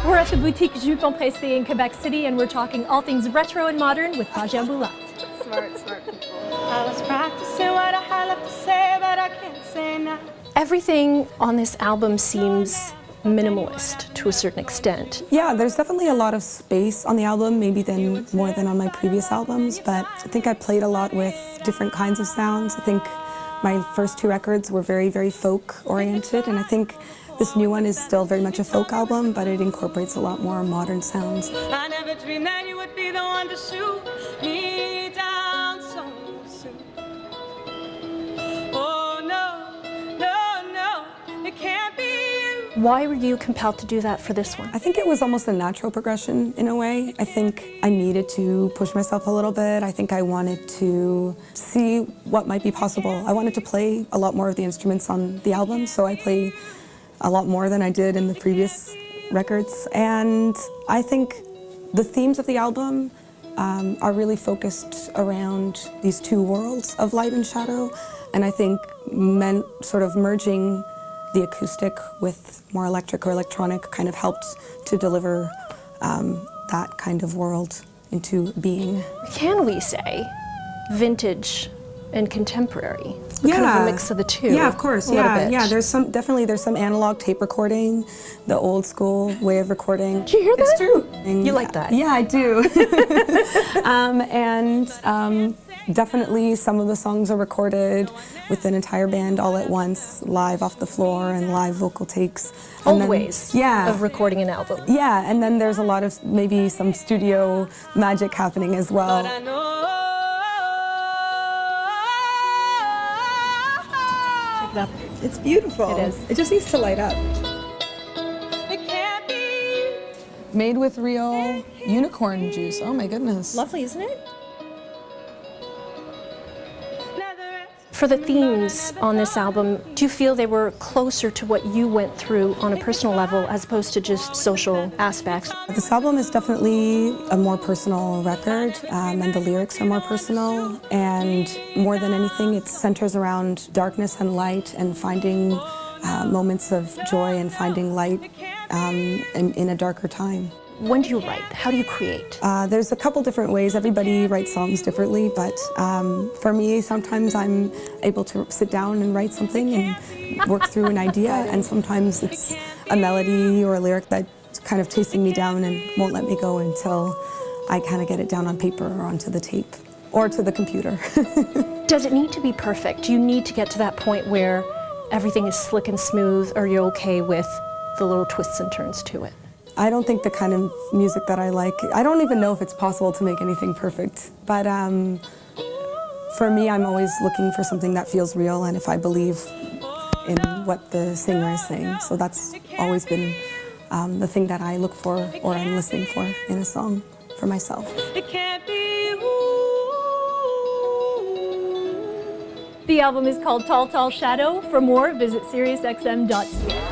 We're at the boutique Jupe Empressé in Quebec City, and we're talking all things retro and modern with Basia Bulat. Smart people. I was practicing what I had left to say, but I can't say now. Everything on this album seems minimalist to a certain extent. Yeah, there's definitely a lot of space on the album, maybe more than on my previous albums, but I think I played a lot with different kinds of sounds. I think my first two records were very, very folk-oriented, and I think this new one is still very much a folk album, but it incorporates a lot more modern sounds. I never dreamed that you would be the one to shoot me down so soon. Oh no, no, no, it can't be you. Why were you compelled to do that for this one? I think it was almost a natural progression in a way. I think I needed to push myself a little bit. I think I wanted to see what might be possible. I wanted to play a lot more of the instruments on the album, so I play a lot more than I did in the previous records. And I think the themes of the album are really focused around these two worlds of light and shadow. And I think sort of merging the acoustic with more electric or electronic kind of helped to deliver that kind of world into being. Can we say vintage and contemporary? Kind of a mix of the two. Yeah, of course. A little bit. Yeah. There's some analog tape recording, the old school way of recording. Do you hear that? It's true. You like that? Yeah, I do. Definitely some of the songs are recorded with an entire band all at once, live off the floor and live vocal takes. Old ways of recording an album. Yeah, and then there's a lot of maybe some studio magic happening as well. But I know. Check it out. It's beautiful. It is. It just needs to light up. It can't be. Made with real unicorn juice. Oh my goodness. Lovely, isn't it? Never. For the themes on this album, do you feel they were closer to what you went through on a personal level as opposed to just social aspects? This album is definitely a more personal record, and the lyrics are more personal, and more than anything it centers around darkness and light and finding moments of joy and finding light in a darker time. When do you write? How do you create? There's a couple different ways. Everybody writes songs differently, but for me, sometimes I'm able to sit down and write something and work through an idea, and sometimes it's a melody or a lyric that's kind of chasing me down and won't let me go until I kind of get it down on paper or onto the tape or to the computer. Does it need to be perfect? Do you need to get to that point where everything is slick and smooth, or you're okay with the little twists and turns to it? I don't think the kind of music that I like, I don't even know if it's possible to make anything perfect. But for me, I'm always looking for something that feels real and if I believe in what the singer is saying. So that's always been the thing that I look for or I'm listening for in a song for myself. It can't be you. The album is called Tall, Tall Shadow. For more, visit SiriusXM.ca.